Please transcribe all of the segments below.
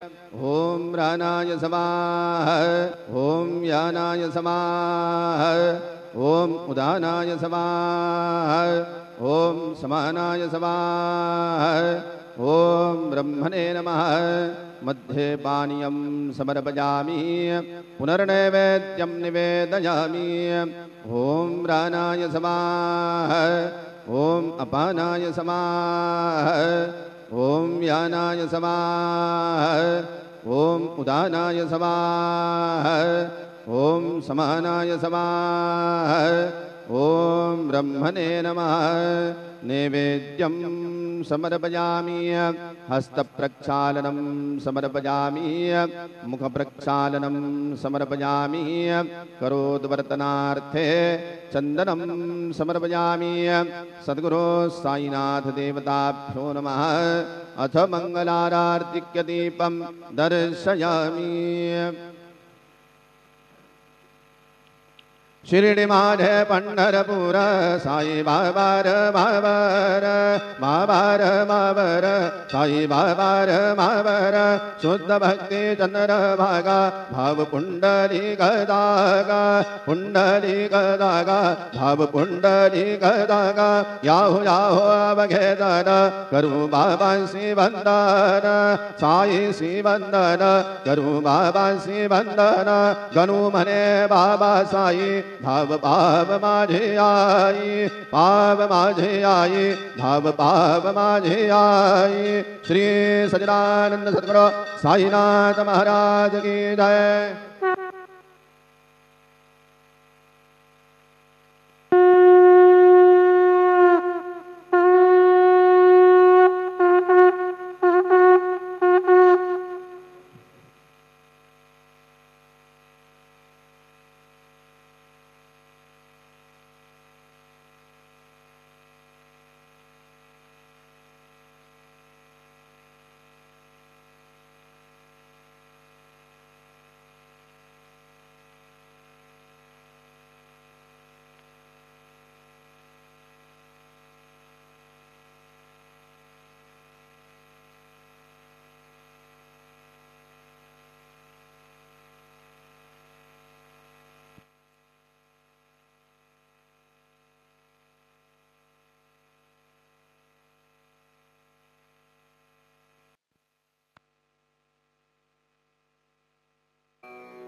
ओम प्राणाय समाह, ओम यानाय समाह, ओम उदानाय समाह, ओम समानाय समाह, ओम ब्रह्मणे नमः। मध्ये पानीयं समर्पयामि, पुनर्नैवेद्यं निवेदयामि। ओम प्राणाय समाह, ओम अपानाय समाह, ओम यानाय समाह, ओम उदानाय समाह, ओम समानाय समाह, ओम ब्रह्मणे नमः। नैवेद्यं समर्पयामि, हस्तप्रक्षालनं समर्पयामि, मुखप्रक्षालनं समर्पयामि, करोद्वर्तनार्थे चन्दनं समर्पयामि। सद्गुरो साईनाथ देवताभ्यो नमः। अथ मंगलारार्तिक्यदीपं दर्शयामि। शिर्डी माझे पंढरपूर, साई बाबार मावर, मावर मावर, साई बाबार मावर। शुद्ध भक्ती चंद्र भागा, भाव पुंडली गदागा, पुंडली गदागा, भाव पुंडली गदागा। याहो याहो अवघेदन, करू बाबांसी वंदन, साईसी वंदन, करू बाबांसी वंदन। गणू म्हणे बाबा साई, भाव भाव माझे आई, भाव माझे आई, भाव भाव माझे आई। श्री सच्चिदानंद सद्गुरु साईनाथ महाराज की जय।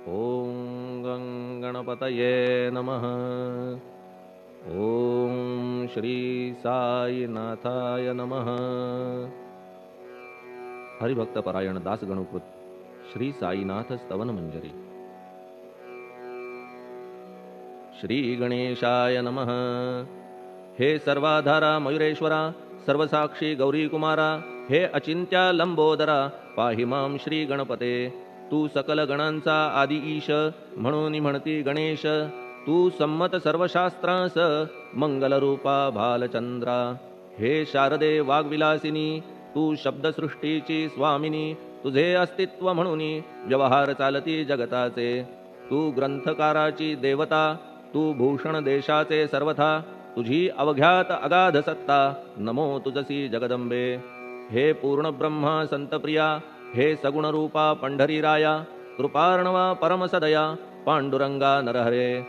ओम गणपतये नमः। ओम श्री साईनाथाय नमः। हरिभक्तपरायण दास गणुकृत श्री साईनाथ स्तवन मंजरी। श्री गणेशाय नमः। हे सर्वाधारा मयुरेश्वरा, सर्वसाक्षी गौरी कुमारा, हे अचिंत्या लंबोदरा, पाहि मां श्री गणपते। तू सकल गणांचा आदि ईश, म्हणून म्हणती गणेश। तू संमत सर्वशास्त्रांस, मंगलरूपा भालचंद्रा। हे शारदे वाग्विलासिनी, तू शब्दसृष्टीची स्वामिनी। तुझे अस्तित्व म्हणून व्यवहार चालती जगताचे। तू ग्रंथकाराची देवता, तू भूषण देशाचे सर्वथा। तुझी अवघ्यात अगाध सत्ता, नमो तुझसी जगदंबे। हे पूर्ण ब्रह्मा संतप्रिया, हे सगुण रूपा पंढरीराया। कृपार्णवा परमसदया, पांडुरंगा नरहरे।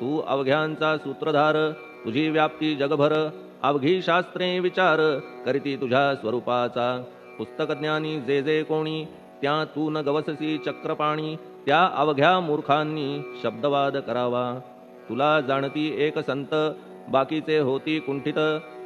तू अवघ्यांचा सूत्रधार, तुझी व्याप्ती जगभर। अवघी शास्त्रे विचार, करीती तुझ्या स्वरूपाचा। पुस्तकज्ञानी जे जे कोणी, त्या तू न गवससी चक्रपाणी। त्या अवघ्या मूर्खांनी शब्दवाद करावा। तुला जाणती एक संत, बाकीचे होती कुंठित।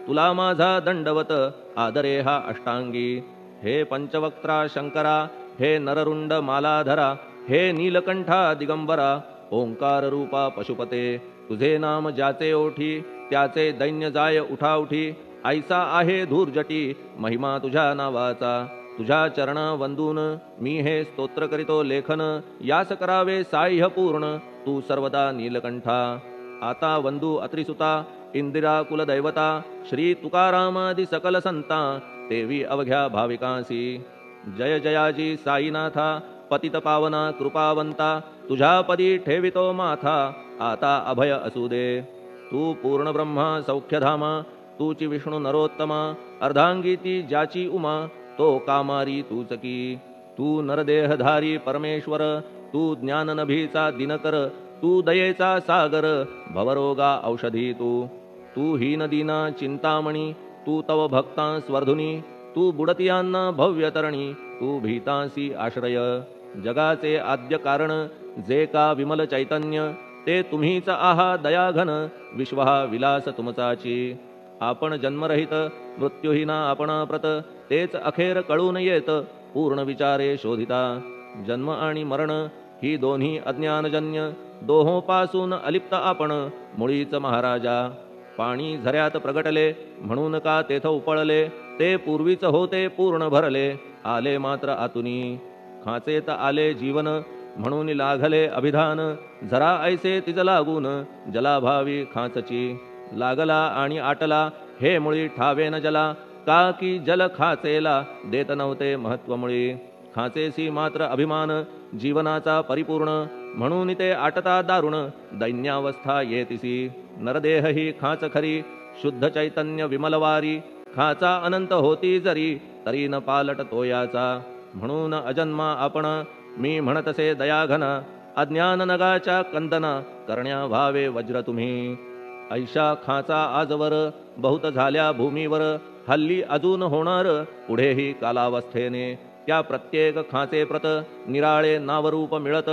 तुला माझा दंडवत, आदरे हा अष्टांगी। हे पंचवक्त्रा शंकरा, हे नररुंड मालाधरा। हे नीलकंठा दिगंबरा, ओंकार रूपा पशुपते। तुझे नाम ज्याचे ओठी, त्याचे दैन्य जाय उठाउठी। ऐसा आहे धूर्जटी, महिमा तुझ्या नावाचा। तुझ्या चरण वंदून मी हे स्तोत्र करीतो लेखन। यास करावे साह्य पूर्ण, तू सर्वदा नीलकंठा। आता वंदू अत्रिसुता, इंदिरा कुलदैवता। श्री तुकारामादि सकल संता, देवी अवघ्या भाविकांसी। जय जयाजी साईनाथा, पतित पावना कृपावंता। तुझ्या पदी ठेवितो माथा, आता अभय असू दे। तू पूर्ण ब्रह्मा सौख्यधामा, तूची विष्णू नरोत्तमा। अर्धांगी ती ज्याची उमा, तो कामारी तूच की। तू नरदेहधारी परमेश्वर, तू ज्ञाननभीचा दिनकर, तू दयेचा सागर, भवरोगा औषधी तू हीनदीना चिंतामणी, तू तव भक्तांस वर्धुनी, तू बुडतियांना भव्यतरणी, तू भीतांसी आश्रय. जगाचे आद्य कारण जे का विमल चैतन्य, ते तुम्हीच आहा दयाघन, विश्व हा विलास तुमचाची. आपण जन्मरहित मृत्यूहीना आपण प्रत, तेच अखेर कळून येत पूर्ण विचारे शोधिता. जन्म आणि मरण ही दोन्ही अज्ञानजन्य, दोहोपासून अलिप्त आपण मुळीच महाराजा. पाणी झऱ्यात प्रगटले म्हणून का तेथ उपळले, ते पूर्वीच होते पूर्ण भरले, आले मात्र आतुनी. खाचेत आले जीवन म्हणून लागले अभिधान, झरा ऐसे तिज लागून जलाभावी खाचची. लागला आणि आटला हे मुळी ठावेन जला, का की जल खाचेला देत नव्हते महत्व मुळी. खाचेसी मात्र अभिमान जीवनाचा परिपूर्ण, म्हणून ते आटता दारुण दैन्यावस्था येतिसी. नरदेह ही खाच खरी शुद्ध चैतन्य विमलवारी, खाचा अनंत होती जरी तरी न पालट तोयाचा. म्हणून अजन्मा आपण मी म्हणतसे दयाघन, अज्ञान नगाच्या कंदना करण्या व्हावे वज्र तुम्ही. ऐशा खाचा आजवर बहुत झाल्या भूमीवर, हल्ली अजून होणार पुढेही कालावस्थेने. त्या प्रत्येक खाचे प्रत निराळे नावरूप मिळत,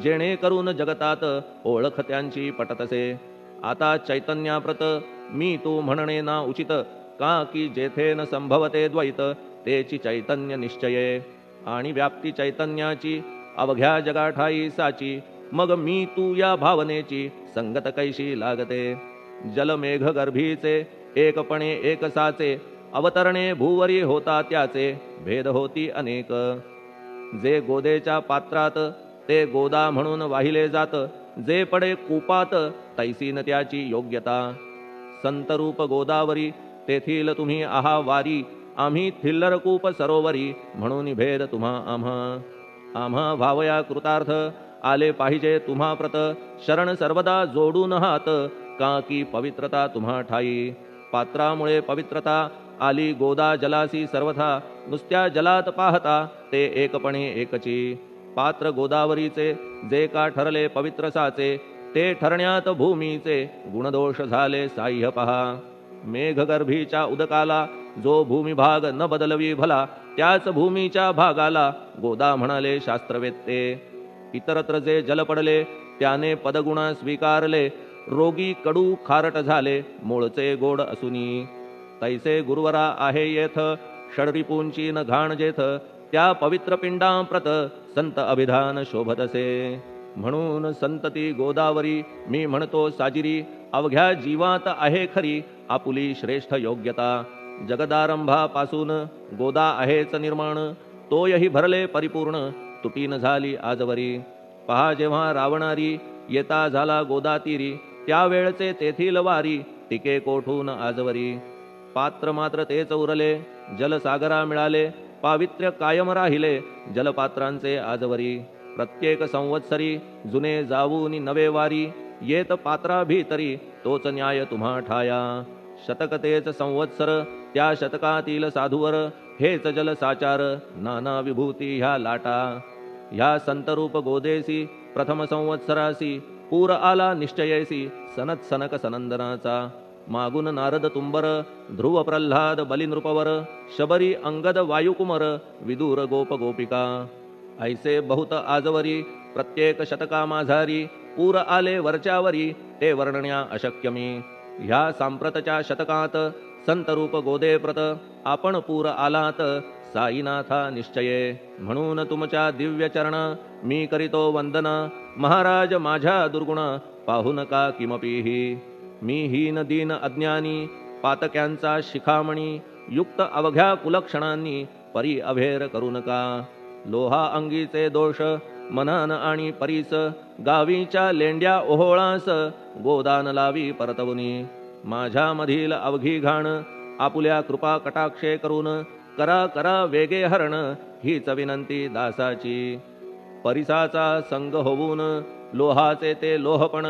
जेणे करून जगतात ओळख त्यांची पटतसे. आता चैतन्याप्रत मी तू म्हणणे ना उचित, का की जेथे न संभवते द्वैत तेची चैतन्य निश्चये. आणि व्याप्ती चैतन्याची अवघ्या जगाठाई साची, मग मी तू या भावनेची संगत कैशी लागते. जलमेघ गर्भीचे एकपणे एक साचे, अवतरणे भूवरी होता त्याचे भेद होती अनेक. जे गोदेच्या पात्रात ते गोदा म्हणून वाहिले जात, जे पडे कूपात तैसीन त्याची योग्यता. संतरूप गोदावरी तेथील तुम्ही आहा वारी, आम्ही थिल्लर कूप सरोवरी म्हणून भेद तुम्हा आम्हा भावया कृतार्थ. आले पाहिजे तुम्हा प्रत शरण सर्वदा जोडून हात, का की पवित्रता तुम्हा ठाई. पात्रामुळे पवित्रता आली गोदा जलासी सर्वथा, नुसत्या जलात पाहता ते एकपणे एकची. पात्र गोदावरीचे जे का ठरले पवित्र साचे, ते ठरण्यात भूमीचे गुणदोष झाले साह्य पहा. मेघगर्भीच्या उदकाला जो भूमिभाग न बदलवी भला, त्याच भूमीच्या भागाला गोदा म्हणाले शास्त्रवेत्ते. इतरत्र जे जल पडले त्याने पदगुणा स्वीकारले, रोगी कडू खारट झाले मूळचे गोड असुनी. तैसे गुरुवरा आहे येथ षडरिपूंची न घाण जेथ, त्या पवित्र पिंडांप्रत संत अभिधान शोभतसे. म्हणून संतती गोदावरी मी म्हणतो साजिरी, अवघ्या जीवात आहे खरी आपुली श्रेष्ठ योग्यता. जगदारंभापासून गोदा आहेच निर्माण, तोयही भरले परिपूर्ण तुटीन झाली आजवरी. पहा जेव्हा रावणारी येता झाला गोदातीरी, त्यावेळचे तेथील वारी टिके कोठून आजवरी. पात्र मात्र तेच उरले जलसागरा मिळाले, पावित्र्य कायम राहिले जलपात्रांचे आजवरी. प्रत्येक संवत्सरी जुने जाऊनी नवे वारी, येत पात्रा भीतरी तोच न्याय तुम्हा ठाया. शतक तेच संवत्सर त्या शतकातील साधूवर, हेच जल साचार नाना विभूती ह्या लाटा. ह्या संतरूप गोदेसी प्रथम संवत्सरासी, पूर आला निश्चयेसी सनत सनक सनंदनाचा. मागून नारद तुंबर, ध्रुव प्रल्हाद बलिनृपवर, शबरी अंगद वायुकुमर, विदूर गोप गोपिका. ऐसे बहुत आजवरी प्रत्येक शतका माझारी, पूर आले वरच्यावरी ते वर्णण्या अशक्यमी. ह्या सांप्रतच्या शतकात संतरूप गोदेप्रत आपण पूर आलात साईनाथा निश्चये. म्हणून तुमच्या दिव्य चरण मी करीतो वंदना, महाराज माझ्या दुर्गुण पाहू नका किमपीही. मी हीन दीन अज्ञानी पातक्यांचा शिखामणी, युक्त अवघ्या कुलक्षणांनी परी अभेर करू नका. लोहा अंगीचे दोष मनान आणि परीस, गावीच्या लेंड्या ओहोळास गोदान लावी परतवनी. माझ्या मधील अवघी घाण आपुल्या कृपा कटाक्षे करून, करा करा वेगे हरण हीच विनंती दासाची. परिसाचा संग होऊन लोहाचे ते लोहपण,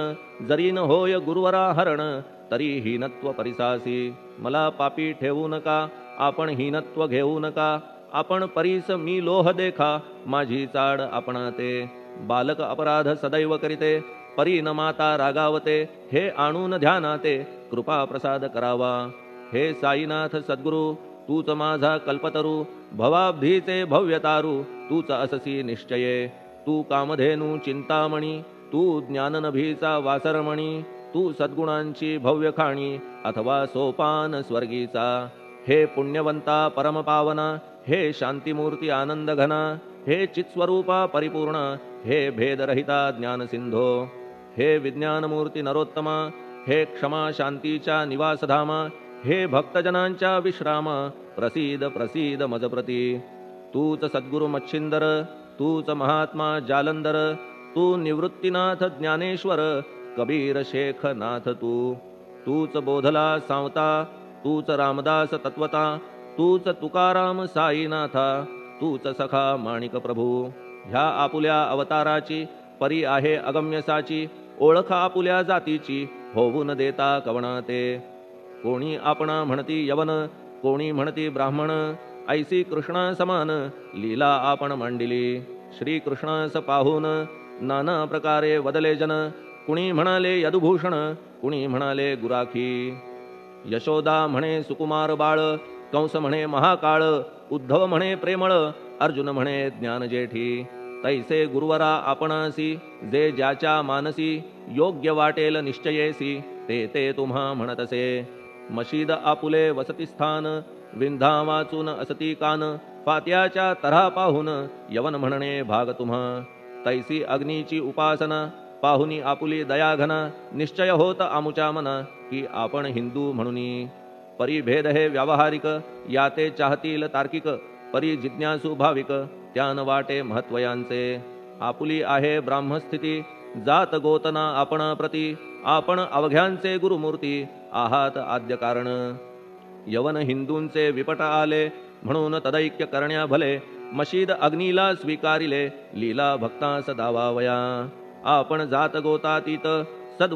जरी न होय गुरुवरा हरण तरी हीनत्व परिसासी. मला पापी ठेवू नका आपण हीनत्व घेऊ नका, आपण परीस मी लोह देखा, माझी चाड आपणाते. बालक अपराध सदैव करीते, परी न माता रागावते. हे आणून ध्यानाते, कृपा प्रसाद करावा. हे साईनाथ सद्गुरु, तूच माझा कल्पतरू. भवाब्धीचे भव्यतारू, तूच अससी निश्चये. तू कामधेनू चिंतामणी, तू ज्ञाननभीचा वासरमणी. तू सद्गुणांची भव्य खाणी, अथवा सोपान स्वर्गीचा. हे पुण्यवंता परमपावना, हे शांतिमूर्ती आनंद घना. हे चित्स्वरूपा परिपूर्ण, हे भेदरहिता ज्ञानसिंधो. हे विज्ञानमूर्ती नरोत्तमा, हे क्षमा शांतीच्या निवासधामा. हे भक्तजनांच्या विश्रामा, प्रसीद प्रसीद मजप्रती. तूच सद्गुरु मच्छिंदर, तूच महात्मा जालंधर. तू निवृत्तीनाथ ज्ञानेश्वर, कबीर शेख नाथ तू. तूच बोधला सांवता, तूच रामदास तत्वता. तूच तुकाराम साईनाथा, तूच सखा माणिक प्रभू. ह्या आपुल्या अवताराची परी आहे अगम्यसाची. ओळख आपुल्या जातीची, होऊन देता कवणाते. कोणी आपणा म्हणती यवन, कोणी म्हणती ब्राह्मण. ऐसी कृष्णा समान, लीला आपण मांडिली. श्री कृष्णास पाहून नाना प्रकारे वदले जन. कुणी म्हणाले यदुभूषण, कुणी म्हणाले गुराखी. यशोदा म्हणे सुकुमार बाळ, कंस म्हणे महाकाळ. उद्धव म्हणे प्रेमळ, अर्जुन म्हणे ज्ञानजेठी. तैसे गुरुवरा आपणासी, जे ज्याच्या मानसी. योग्य वाटेल निश्चयेसी, ते ते तुम्हा म्हणतसे. मशीद आपुले वसतिस्थान, विंधा वाचून असती कान. फात्याच्या तऱ्हा पाहून यवन म्हणणे भाग तुम्हा. तैसी अग्नीची उपासना, पाहुनी आपुली दयाघना. निश्चय होत आमुच्या मना, की आपण हिंदू म्हणूनी. परिभेद हे व्यावहारिक, याते चाहतील तार्किक. परी जिज्ञासू भाविक, त्यान वाटे महत्वयांचे. आपुली आहे ब्राह्मस्थिती, जात गोतना आपणा प्रती. आपण अवघ्यांचे गुरुमूर्ती, आहात आद्य कारण. यवन हिंदूंचे विपट आले, म्हणून तदैक्य करण्या भले. मशीद अग्नीला स्वीकारिले, लीला भक्तास दावावया. आपण जात गोतातीत, सद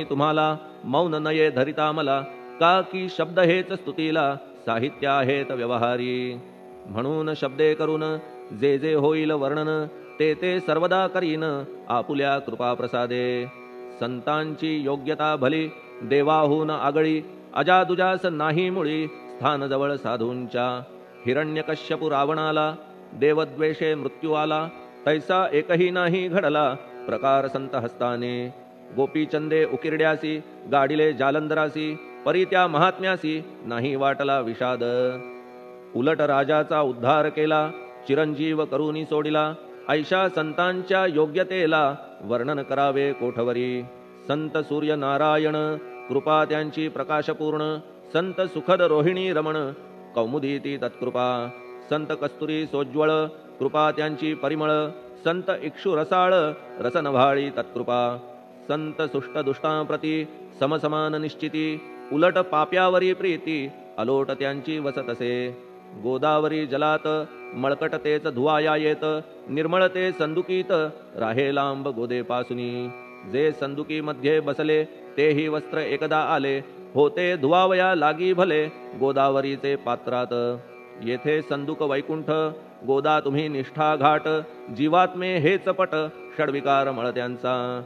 तुम्हाला मौन नये धरिता मला. का की शब्द हेच स्तुतीला, साहित्य आहेत व्यवहारी. म्हणून शब्दे करून जे जे होईल वर्णन, ते ते सर्वदा करीन आपुल्या कृपा प्रसादे. संतांची योग्यता भली, देवाहून आगळी. अजादुजास नाही मुळी, स्थान जवळ साधूंच्या. हिरण्यकश्यपू रावणाला, देवद्वेषे मृत्यू आला. तैसा एकही नाही घडला, प्रकार संत हस्ताने. गोपीचंदे उकिरड्यासी, गाडिले जालंधरासी. परी त्या महात्म्यासी, नाही वाटला विषाद. उलट राजाचा उद्धार केला, चिरंजीव करूनी सोडिला. ऐशा संतांच्या योग्यतेला, वर्णन करावे कोठवरी. संत सूर्य नारायण, कृपा त्यांची प्रकाशपूर्ण. संत सुखद रोहिणी रमण, कौमुदीती तत्कृपा. संत कस्तुरी सोज्वळ, कृपा त्यांची परिमळ. संत इक्षु रसाळ, रसनभाळी तत्कृपा. संत सुष्ट दुष्टांप्रती, समसमान निश्चिती. उलट पाप्यावरी प्रीती, अलोट त्यांची वसतसे. गोदावरी जलात, मळकट तेच धुवाया येत. निर्मळ ते संदुकीत, राहे लांब गोदेपासुनी. जे संदुकी मध्ये बसले, तेही वस्त्र एकदा आले. होते धुवावया लागी भले, गोदावरीचे पात्रात. येथे संदुक वैकुंठ, गोदा तुम्ही निष्ठा घाट. जीवात्मे हेच पट, षडविकार मळत्यांचा.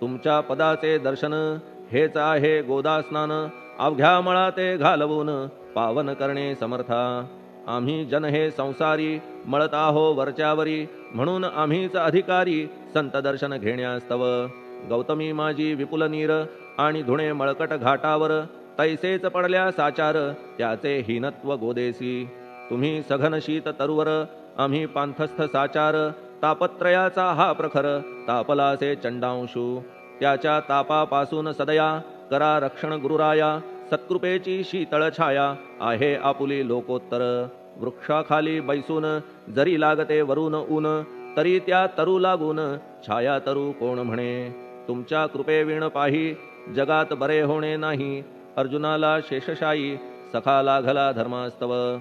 तुमच्या पदाचे दर्शन, हेच आहे गोदा स्नान. अवघ्या मळा ते घालवून, पावन करणे समर्था. आम्ही जन हे संसारी, मळत आहो वरच्यावरी. म्हणून आम्हीच अधिकारी, संत दर्शन घेण्यास्तव. गौतमी माझी विपुल नीर, आणि धुणे मळकट घाटावर. तैसेच पडल्या साचार, त्याचे हीनत्व गोदेसी. तुम्ही सघन शीत तरुवर, आम्ही पांथस्थ साचार. तापत्रयाचा हा प्रखर, तापलासे चंडांशू. त्याच्या तापापासून सदया, करा रक्षण गुरुराया. सत्कृपेची शीतळ छाया, आहे आपुली लोकोत्तर. वृक्षाखाली बैसून, जरी लागते वरून ऊन. तरी त्या तरू लागून, छाया तरू कोण म्हणे. तुमच्या कृपेविण पाही, जगात बरे होणे नाही. अर्जुनाला शेषशायी, सखा लागला धर्मास्तव.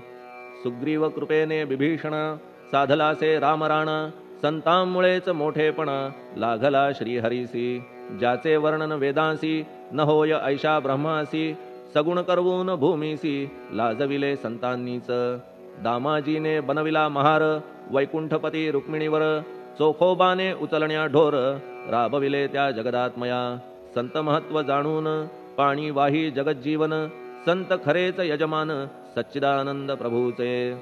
सुग्रीव कृपेने बिभीषण, साधलासे रामराणा. संतांमुळेच मोठेपणा लागला श्रीहरीसी. ज्याचे वर्णन वेदांसी न होय ऐशा ब्रह्मासी. सगुण करवून भूमीसी लाजविले संतांनीच. दामाजीने बनविला महार वैकुंठपती रुक्मिणीवर. चोखोबाने उचलण्या ढोर राबविले त्या जगदात्मया. संत महत्व जाणून पाणी वाही जगज्जीवन. संत खरेच यजमान सच्चिदानंद प्रभूचे.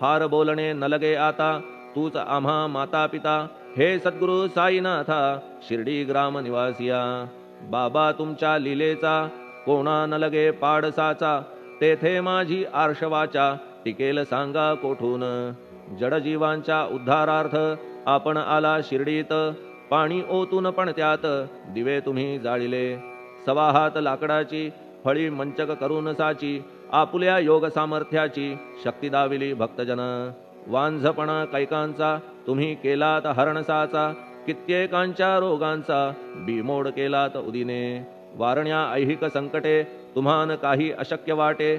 फार बोलणे न लगे आता तूच आम्हा माता पिता. हे सद्गुरु साईनाथा शिर्डी ग्राम निवासिया. बाबा तुमच्या लीलेचा कोणा न लगे पाडसाचा. तेथे माझी आर्षवाचा टिकेल सांगा कोठून. जडजीवांच्या उद्धारार्थ आपण आला शिर्डीत. पाणी ओतून पण त्यात दिवे तुम्ही जाळिले. सवा हात लाकडाची फळी मंचक करून साची. आपुल्या योग सामर्थ्याची शक्ती दाविली भक्तजन. वांझपणा कैकांचा तुम्ही केलात हरणसाचा. कित्येकांच्या रोगांचा बिमोड केलात उदिने. वारण्या ऐहिक संकटे तुम्हान काही अशक्य वाटे.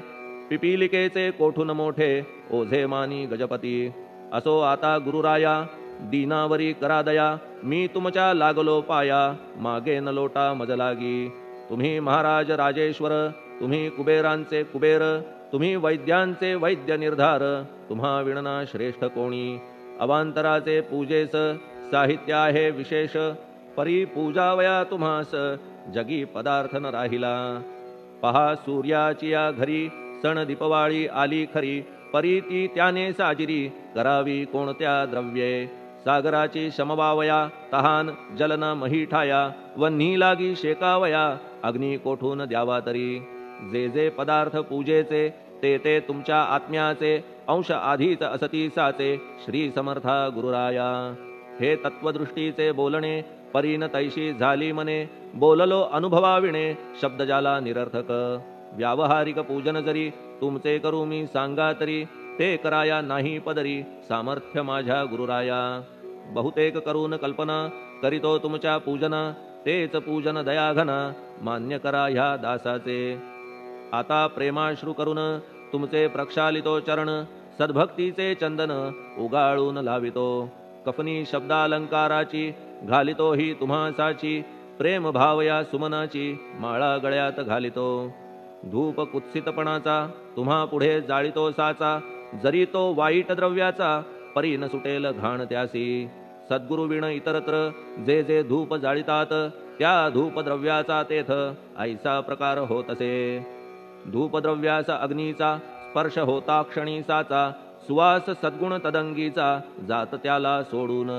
पिपीलिकेचे कोठून मोठे ओझे मानी गजपती. असो आता गुरुराया दीनावरी करा दया. मी तुमच्या लागलो पाया मागे न लोटा मज लागी. तुम्ही महाराज राजेश्वर तुम्ही कुबेरांचे कुबेर. तुम्ही वैद्यांचे वैद्य निर्धार. तुम्हा विणना श्रेष्ठ कोणी. अवांतराचे पूजेस साहित्य आहे विशेष. परी पूजावया तुम्हास जगी पदार्थ न राहिला. पहा सूर्याची या घरी सण दीपवाळी आली खरी. परी ती त्याने साजिरी करावी कोणत्या द्रव्ये. सागराची शमवावया तहान जलन मही ठाया. वन्ही लागी शेकावया अग्नी कोठून द्यावा तरी. जे जे पदार्थ पूजेचे ते ते तुमच्या आत्म्याचे. अंश आधीच असती साचे श्री समर्था गुरुराया. हे तत्वदृष्टीचे बोलणे परीन तैशी झाली मने. बोललो अनुभवाविणे शब्द जाला निरर्थक. व्यावहारिक पूजन जरी तुमचे करू मी सांगा तरी. ते कराया नाही पदरी सामर्थ्य माझ्या गुरुराया. बहुतेक करून कल्पना करीतो तुमच्या पूजना. तेच पूजन दयाघना मान्य करा ह्या दासाचे. आता प्रेमाश्रू करून तुमचे प्रक्षालितो चरण. सद्भक्तीचे चंदन उगाळून लावितो. कफनी शब्दालंकाराची घालितो ही तुम्हासाची. प्रेम भावया सुमनाची माळा गळ्यात घालितो. धूप कुत्सितपणाचा तुम्हा पुढे जाळितो साचा. जरी तो वाईट द्रव्याचा परी न सुटेल घाण त्यासी. सद्गुरु विण इतरत्र जे जे धूप जाळितात त्या धूप द्रव्याचा तेथ ऐसा प्रकार होत असे. धूपद्रव्याचा अग्नीचा स्पर्श होता क्षणी साचा. सुवास सद्गुण तदंगीचा जात त्याला सोडून.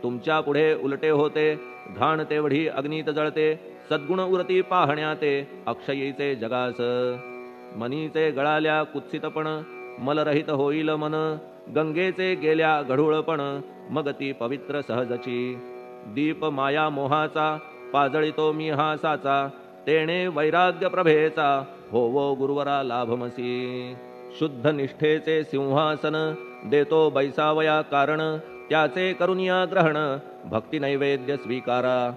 तुमच्या पुढे उलटे होते घाण तेवढी अग्नीत जळते. सद्गुण उरती पाहण्या ते अक्षयीचे जगास. मनीचे गळाल्या कुत्सितपण मलरहित होईल मन. गंगेचे गेल्या गढूळपण मग ती पवित्र सहजची. दीप माया मोहाचा पाजळितो मी हा साचा. तेणे वैराग्य प्रभेचा होवो गुरुवरा लाभमसी. शुद्ध निष्ठेचे सिंहासन देतो बैसावया कारण. त्याचे करुनिया ग्रहण भक्ती नैवेद्य स्वीकारा.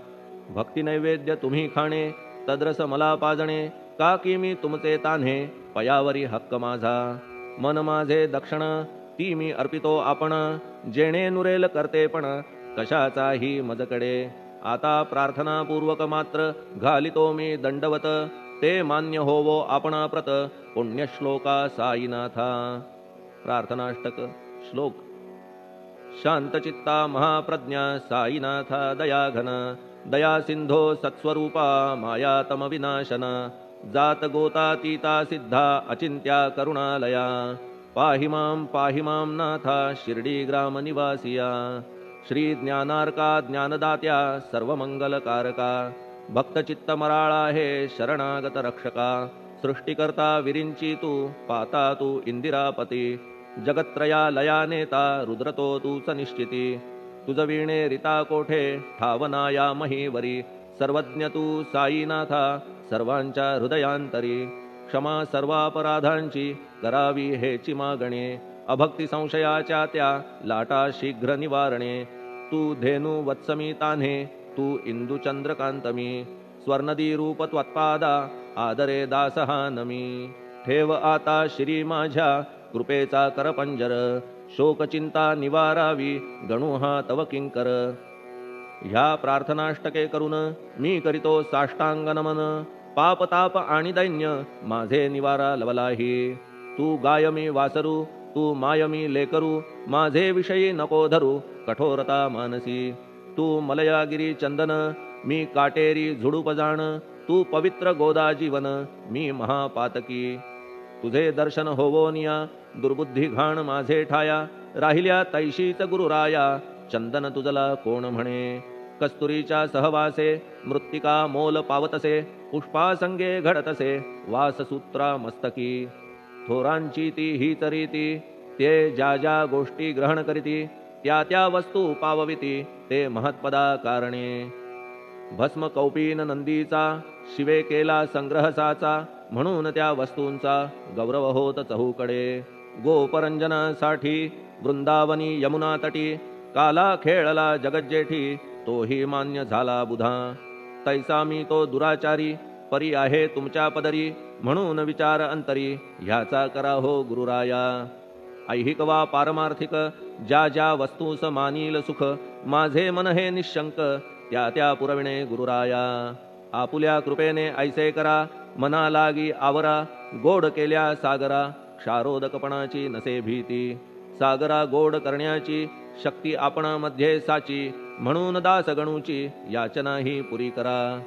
भक्ती नैवेद्य तुम्ही खाणे तद्रस मला पाजणे. का की मी तुमचे तान्हे पयावरी हक्क माझा. मन माझे दक्षिण ती मी अर्पितो आपण. जेणे नुरेल करते पण कशाचाही मजकडे. आता प्रार्थनापूर्वक मात्र घालितो मी दंडवत. ते मान्य होवो आपणा प्रत पुण्यश्लोका साईनाथा. प्रार्थनाष्टक श्लोक. शांतचित्ता महाप्रज्ञा साईनाथा दयाघन. दया सिंधो सत्स्वरूपा मायातम विनाशन. जात गोतातीता सिद्धा अचिंत्या करुणालया. पाहि मां नाथा शिर्डी ग्राम निवासिया. श्री ज्ञानार्का ज्ञानदात्या सर्वमंगलकारका. भक्तचित्त मराळा हे शरणागत रक्षका. सृष्टिकर्ता विरिंची तू पाता तू इंदिरापती. जगत्त्रया लया नेता रुद्रतो तूच निश्चिती. तुझ वीणे रिता कोठे ठावनाया महीवरी. सर्वज्ञ तू साईनाथा सर्वांच्या हृदयांतरी. क्षमा सर्वापराधांची करावी हेची मागणे. अभक्ती संशयाच्या त्या लाटा शीघ्र निवारणे. तू धेनु वत्समी तान्हे तू इंदू चंद्रकांतमी. स्वर्णदी रूप त्वत्पादा आदरे दासहा नमी. ठेव आता श्री माझ्या कृपेचा करपंजर. शोकचिंता निवारावी गणू हा तव किंकर. ह्या प्रार्थनाष्टके करून मी करीतो साष्टांग नमन. पाप ताप आणि दैन्य माझे निवारा लवलाही. तू गाय मी वासरू, तू माय मी लेकरू, माझे विषयी नको धरू कठोरता मानसी. तू मलयागिरी चंदन, मी काटेरी झुडूप जाण. तू पवित्र गोदा जीवन, मी महापातकी. तुझे दर्शन होवोनिया, दुर्बुद्धी घाण माझे ठाया. राहिल्या तैशीच गुरुराया, चंदन तुझला कोण म्हणे. कस्तुरीच्या सहवासे मृत्तिका मोल पावतसे. पुष्पासंगे घडतसे वाससूत्रा मस्तकी. थोरांची ती हीच रीती, ते ज्या ज्या गोष्टी ग्रहण करीती. त्या त्या वस्तू पावविती, ते महत्पदा कारणे. भस्म कौपीन नंदीचा, शिवे केला संग्रह साचा. म्हणून त्या वस्तूंचा गौरव होत चहूकडे. गोपरंजनासाठी वृंदावनी यमुना तटी. काला खेळला जगज्जेठी, तोही मान्य झाला बुधा. तैसा मी तो दुराचारी, परी आहे तुमच्या पदरी. म्हणून विचार अंतरी, ह्याचा करा हो गुरुराया. ऐहिक वा पारमार्थिक, ज्या ज्या वस्तूस मानील सुख. माझे मन हे निशंक, त्या त्या पुरविणे गुरुराया. आपुल्या कृपेने ऐसे करा, मना लागी आवरा. गोड केल्या सागरा, क्षारोदकपणाची नसे भीती. सागरा गोड करण्याची शक्ती आपण मध्ये साची. म्हणून दास गणूची याचना ही पुरी करा.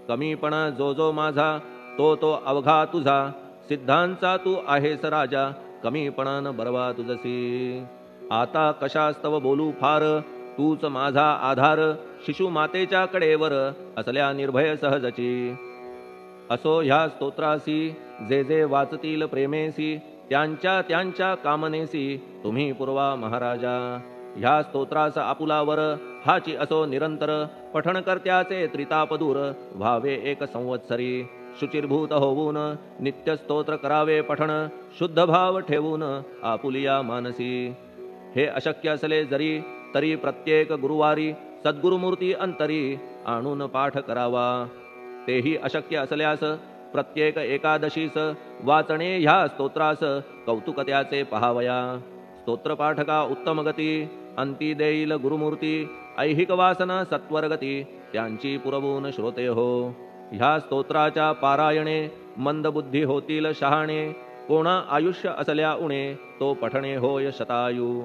कमीपणा जो जो माझा, तो तो अवघा तुझा. सिद्धांचा तू आहेस राजा, कमीपणान बरवा तुझसी. आता कशास्तव बोलू फार, तूच माझा आधार. शिशु मातेच्या कडेवर, असल्या निर्भय सहजची. असो ह्या स्तोत्रासी, जे जे वाचतील प्रेमेसी. त्यांच्या त्यांच्या कामनेसी, तुम्ही पुरवा महाराजा. ह्या स्तोत्रास आपुलावर, हाची असो निरंतर. पठण करत्याचे त्रितापदूर, व्हावे एक संवत्सरी. शुचिर्भूत होऊन नित्य स्तोत्र करावे पठण. शुद्ध भाव ठेवून आपुलिया मानसी. हे अशक्य असले जरी, तरी प्रत्येक गुरुवारी. सद्गुरुमूर्ती अंतरी आणून पाठ करावा. तेही अशक्य असल्यास प्रत्येक एकादशीस वाचणे ह्या स्तोत्रास कौतुक त्याचे पहावया. स्तोत्रपाठका उत्तम गती, अंती देईल गुरुमूर्ती. ऐहिक वासना सत्वरगती, त्यांची पुरवून श्रोते हो. ह्या स्तोत्राच्या पारायणे मंदबुद्धी होतील शहाणे. कोणा आयुष्य असल्या उणे, तो पठणे होय शतायू.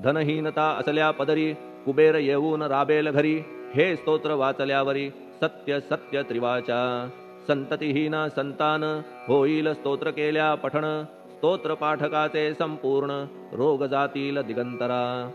धनहीनता असल्या पदरी, कुबेर येऊन राबेल घरी. हे स्तोत्र वाचल्यावरी, सत्य सत्य त्रिवाचा. संततिहीना संतान, होईल स्तोत्र केल्या पठण. स्तोत्र पाठकाचे संपूर्ण, रोग जातील दिगंतरा.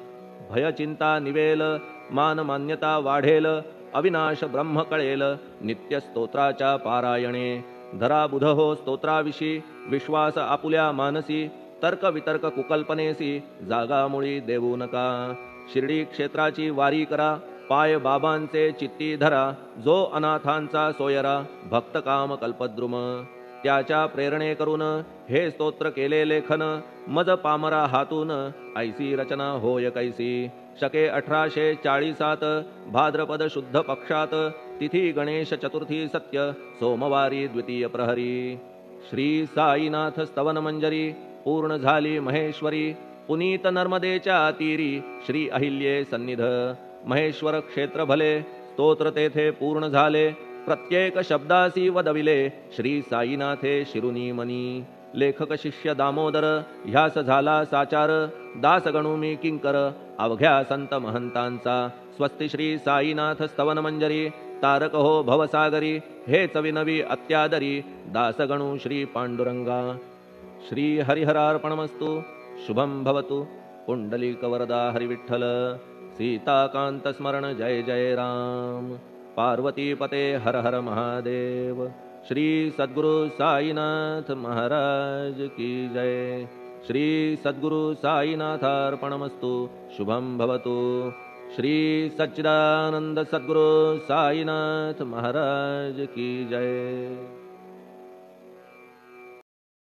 भयचिंता निवेल, मान मान्यता वाढेल. अविनाश ब्रह्म कळेल, नित्य स्तोत्राच्या पारायणे. धरा बुध हो स्तोत्राविषयी, विश्वास आपुल्या मानसी. तर्क वितर्क कुकल्पनेसी, जागा मुळी देऊ नका. शिर्डी क्षेत्राची वारी करा, पाय बाबांचे चित्ती धरा. जो अनाथांचा सोयरा, भक्त काम कल्पद्रुम. त्याच्या प्रेरणे करून हे स्तोत्र केले लेखन. मज पामरा हातून, ऐसी रचना होय कैसी. शके 1840 भाद्रपद शुद्ध पक्षात. तिथी गणेश चतुर्थी सत्य, सोमवारी द्वितीय प्रहरी. श्री साईनाथ स्तवन मंजरी, पूर्ण झाली महेश्वरी. पुनीत नर्मदेच्या तीरी, श्री अहिल्ये सन्निध. महेश्वर क्षेत्र भले, स्तोत्र तेथे पूर्ण झाले. प्रत्येक शब्दासी वदविले, श्री साईनाथे शिरुनी मनी. लेखक शिष्य दामोदर, ह्यास झाला साचार. दास गणू मी किंकर, अवघ्या संत महंतांचा. स्वस्ति श्री साईनाथ स्तवन मंजरी, तारक हो भवसागरी. हेच विनवी अत्यादरी, दासगणू श्री पांडुरंगा. श्री हरिहरार्पणमस्तु. शुभं भवतु. पुंडलिक वरदा हरिविठ्ठल. सीताकांत स्मरण जय जय राम. पार्वती पते हर हर महादेव. श्री सद्गुरु साईनाथ महाराज की जय. श्री सद्गुरु साईनाथार्पणमस्तु. शुभं भवतु. श्री सच्चिदानंद सद्गुरु साईनाथ महाराज की जय.